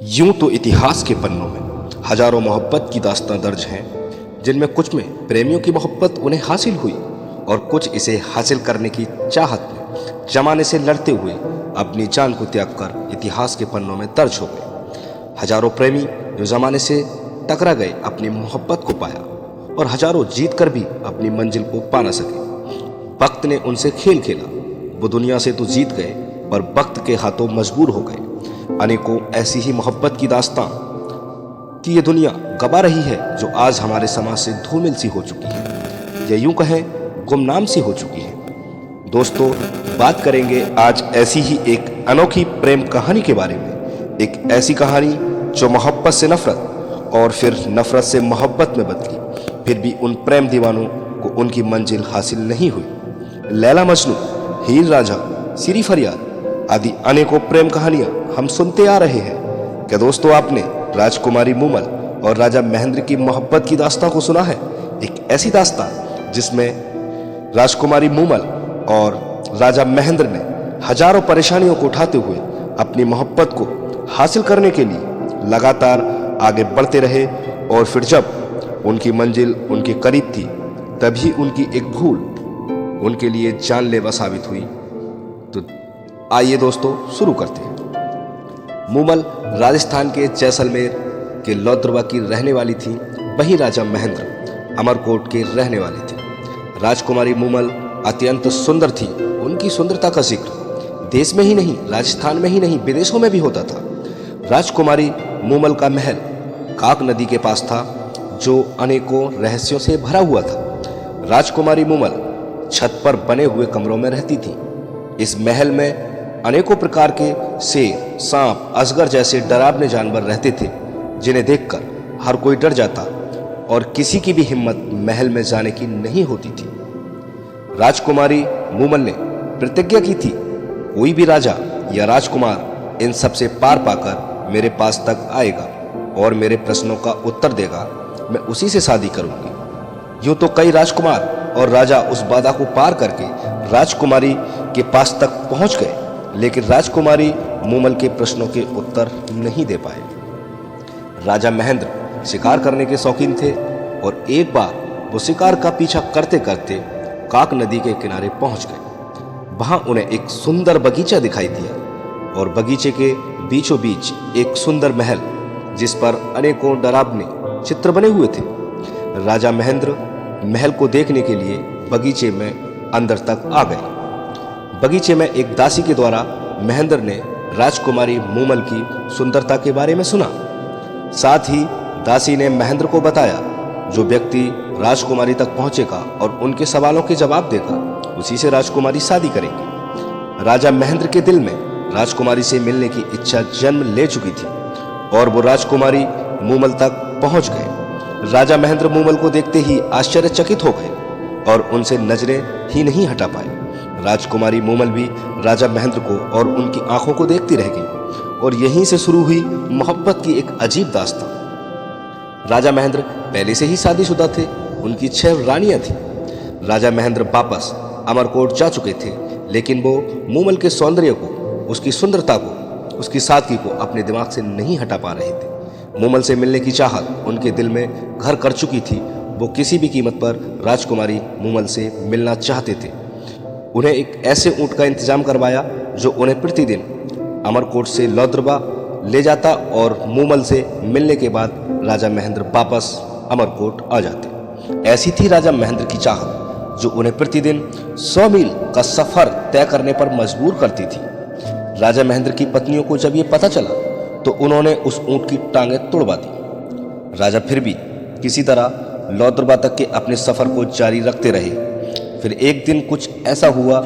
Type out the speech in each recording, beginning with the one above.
यूं तो इतिहास के पन्नों में हजारों मोहब्बत की दास्तां दर्ज हैं, जिनमें कुछ में प्रेमियों की मोहब्बत उन्हें हासिल हुई और कुछ इसे हासिल करने की चाहत में जमाने से लड़ते हुए अपनी जान को त्याग कर इतिहास के पन्नों में दर्ज हो गए। हजारों प्रेमी जो जमाने से टकरा गए अपनी मोहब्बत को पाया और हजारों जीत कर भी अपनी मंजिल को पा न सके। वक्त ने उनसे खेल खेला, वो दुनिया से तो जीत गए पर वक्त के हाथों मजबूर हो गए। अनेकों ऐसी ही मोहब्बत की दास्तां कि ये दुनिया गवा रही है, जो आज हमारे समाज से धूमिल सी हो चुकी है, या यूं कहें गुमनाम सी हो चुकी है। दोस्तों, बात करेंगे आज ऐसी ही एक अनोखी प्रेम कहानी के बारे में। एक ऐसी कहानी जो मोहब्बत से नफरत और फिर नफरत से मोहब्बत में बदली, फिर भी उन प्रेम दीवानों को उनकी मंजिल हासिल नहीं हुई। लैला मजनू, हीर रांझा, सिरी फरियाद आदि अनेकों प्रेम कहानियां हम सुनते आ रहे हैं। क्या दोस्तों, आपने राजकुमारी मूमल और राजा महेंद्र की मोहब्बत की दास्तां को सुना है? एक ऐसी दास्तां जिसमें राजकुमारी मूमल और राजा महेंद्र ने हजारों परेशानियों को उठाते हुए अपनी मोहब्बत को हासिल करने के लिए लगातार आगे बढ़ते रहे, और फिर जब उनकी मंजिल उनके करीब थी, तभी उनकी एक भूल उनके लिए जानलेवा साबित हुई। तो आइए दोस्तों, शुरू करते हैं। मूमल राजस्थान के जैसलमेर के लौद्रवा की रहने वाली थी, वही राजा महेंद्र अमरकोट के रहने वाले थे। राजकुमारी मूमल अत्यंत सुंदर थी। उनकी सुंदरता का जिक्र देश में ही नहीं, राजस्थान में ही नहीं, विदेशों में भी होता था। राजकुमारी मूमल का महल काक नदी के पास था, जो अनेकों रहस्यों से भरा हुआ था। राजकुमारी मूमल छत पर बने हुए कमरों में रहती थी। इस महल में अनेकों प्रकार के शेर, सांप, अजगर जैसे डरावने जानवर रहते थे, जिन्हें देखकर हर कोई डर जाता और किसी की भी हिम्मत महल में जाने की नहीं होती थी। राजकुमारी मूमल ने प्रतिज्ञा की थी, कोई भी राजा या राजकुमार इन सब से पार पाकर मेरे पास तक आएगा और मेरे प्रश्नों का उत्तर देगा, मैं उसी से शादी करूंगी। यूं तो कई राजकुमार और राजा उस बाधा को पार करके राजकुमारी के पास तक पहुंच गए, लेकिन राजकुमारी मूमल के प्रश्नों के उत्तर नहीं दे पाए। राजा महेंद्र शिकार करने के शौकीन थे और एक बार वो शिकार का पीछा करते करते काक नदी के किनारे पहुंच गए। वहां उन्हें एक सुंदर बगीचा दिखाई दिया और बगीचे के बीचों बीच एक सुंदर महल, जिस पर अनेकों डरावने चित्र बने हुए थे। राजा महेंद्र महल को देखने के लिए बगीचे में अंदर तक आ गए। बगीचे में एक दासी के द्वारा महेंद्र ने राजकुमारी मूमल की सुंदरता के बारे में सुना। साथ ही दासी ने महेंद्र को बताया, जो व्यक्ति राजकुमारी तक पहुंचेगा और उनके सवालों के जवाब देगा, उसी से राजकुमारी शादी करेंगे। राजा महेंद्र के दिल में राजकुमारी से मिलने की इच्छा जन्म ले चुकी थी और वो राजकुमारी मूमल तक पहुंच गए। राजा महेंद्र मूमल को देखते ही आश्चर्यचकित हो गए और उनसे नजरें ही नहीं हटा पाए। राजकुमारी मूमल भी राजा महेंद्र को और उनकी आंखों को देखती रह गई, और यहीं से शुरू हुई मोहब्बत की एक अजीब दास्तां। राजा महेंद्र पहले से ही शादीशुदा थे, उनकी 6 रानियां थीं। राजा महेंद्र वापस अमरकोट जा चुके थे, लेकिन वो मूमल के सौंदर्य को, उसकी सुंदरता को, उसकी सादगी को अपने दिमाग से नहीं हटा पा रहे थे। मूमल से मिलने की चाहत उनके दिल में घर कर चुकी थी। वो किसी भी कीमत पर राजकुमारी मूमल से मिलना चाहते थे। उन्हें एक ऐसे ऊंट का इंतजाम करवाया जो उन्हें प्रतिदिन अमरकोट से लौद्रवा ले जाता, और मूमल से मिलने के बाद राजा महेंद्र वापस अमरकोट आ जाते। ऐसी थी राजा महेंद्र की चाहत, जो उन्हें प्रतिदिन 100 मील का सफर तय करने पर मजबूर करती थी। राजा महेंद्र की पत्नियों को जब ये पता चला तो उन्होंने उस ऊंट की टांगें तोड़वा दी। राजा फिर भी किसी तरह लौद्रवा तक के अपने सफर को जारी रखते रहे। फिर एक दिन कुछ ऐसा हुआ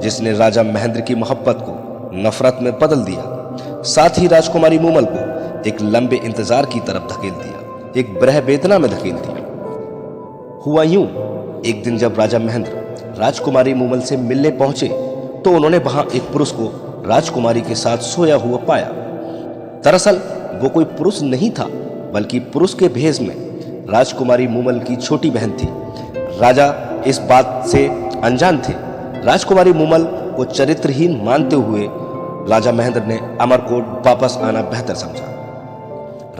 जिसने राजा महेंद्र की मोहब्बत को नफरत में बदल दिया। साथ ही राजकुमारी मूमल को एक लंबे इंतजार की तरफ धकेल दिया, एक ब्रह वेदना में धकेल दिया। हुआ यूं, एक दिन जब राजा महेंद्र राजकुमारी मूमल से मिलने पहुंचे तो उन्होंने वहां एक पुरुष को राजकुमारी के साथ सोया हुआ पाया। दरअसल वो कोई पुरुष नहीं था, बल्कि पुरुष के भेष में राजकुमारी मूमल की छोटी बहन थी। राजा इस बात से अनजान थे। राजकुमारी मूमल को चरित्रहीन मानते हुए राजा महेंद्र ने अमरकोट वापस आना बेहतर समझा।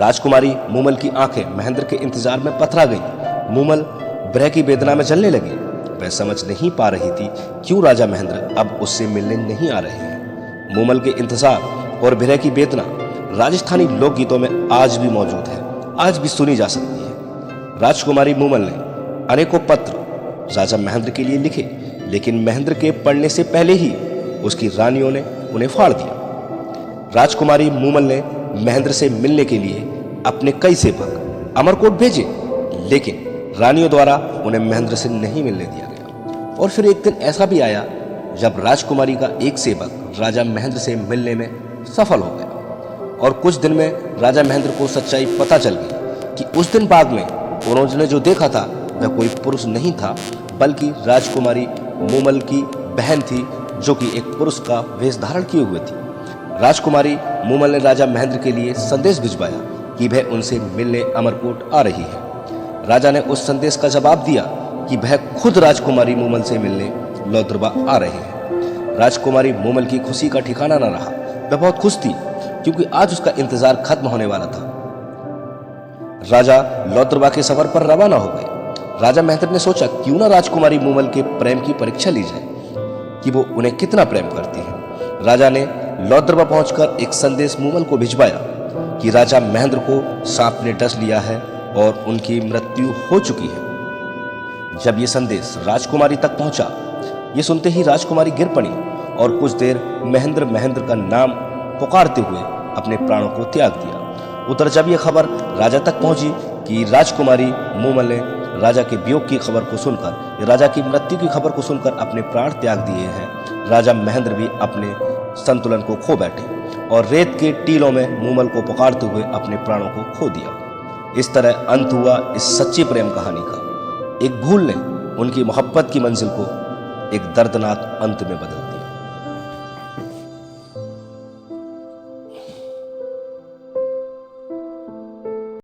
राजकुमारी मूमल की आंखें महेंद्र के इंतजार में पथरा गईं। मूमल विरह की वेदना में जलने लगी। वह समझ नहीं पा रही थी क्यों राजा महेंद्र अब उससे मिलने नहीं आ रहे हैं। मूमल के इंतजार और विरह की वेदना राजस्थानी लोकगीतों में आज भी मौजूद है, आज भी सुनी जा सकती है। राजकुमारी मूमल ने अनेकों पत्र राजा महेंद्र के लिए लिखे, लेकिन महेंद्र के पढ़ने से पहले ही उसकी रानियों ने उन्हें फाड़ दिया। राजकुमारी मूमल ने महेंद्र से मिलने के लिए अपने कई सेवक अमरकोट भेजे, लेकिन रानियों द्वारा उन्हें महेंद्र से नहीं मिलने दिया गया। और फिर एक दिन ऐसा भी आया जब राजकुमारी का एक सेवक राजा महेंद्र से मिलने में सफल हो गया और कुछ दिन में राजा महेंद्र को सच्चाई पता चल गई कि उस दिन बाग में उन्होंने जो देखा था वह कोई पुरुष नहीं था, बल्कि राजकुमारी मूमल की बहन थी, जो कि एक पुरुष का वेश धारण किए हुए थी। राजकुमारी मूमल ने राजा महेंद्र के लिए संदेश भिजवाया कि वह उनसे मिलने अमरकोट आ रही है। राजा ने उस संदेश का जवाब दिया कि वह खुद राजकुमारी मूमल से मिलने लौद्रबा आ रहे हैं। राजकुमारी मूमल की खुशी का ठिकाना न रहा। वह बहुत खुश थी क्योंकि आज उसका इंतजार खत्म होने वाला था। राजा लौद्रबा के सफर पर रवाना हो गए। राजा महेंद्र ने सोचा क्यों ना राजकुमारी मूमल के प्रेम की परीक्षा ली जाए कि वो उन्हें कितना प्रेम करती है। राजा ने लौद्रबा पहुंचकर एक संदेश मूमल को भिजवाया कि राजा महेंद्र को सांप ने डस लिया है और उनकी मृत्यु हो चुकी है। जब यह संदेश राजकुमारी तक पहुंचा, ये सुनते ही राजकुमारी गिर पड़ी और कुछ देर महेंद्र महेंद्र का नाम पुकारते हुए अपने प्राणों को त्याग दिया। उधर जब यह खबर राजा तक पहुंची कि राजकुमारी मूमल ने राजा के वियोग की खबर को सुनकर, राजा की मृत्यु की खबर को सुनकर अपने प्राण त्याग दिए हैं, राजा महेंद्र भी अपने संतुलन को खो बैठे और रेत के टीलों में मूमल को पुकारते हुए अपने प्राणों को खो दिया। इस तरह अंत हुआ इस सच्ची प्रेम कहानी का। एक भूल ने उनकी मोहब्बत की मंजिल को एक दर्दनाक अंत में बदल दिया।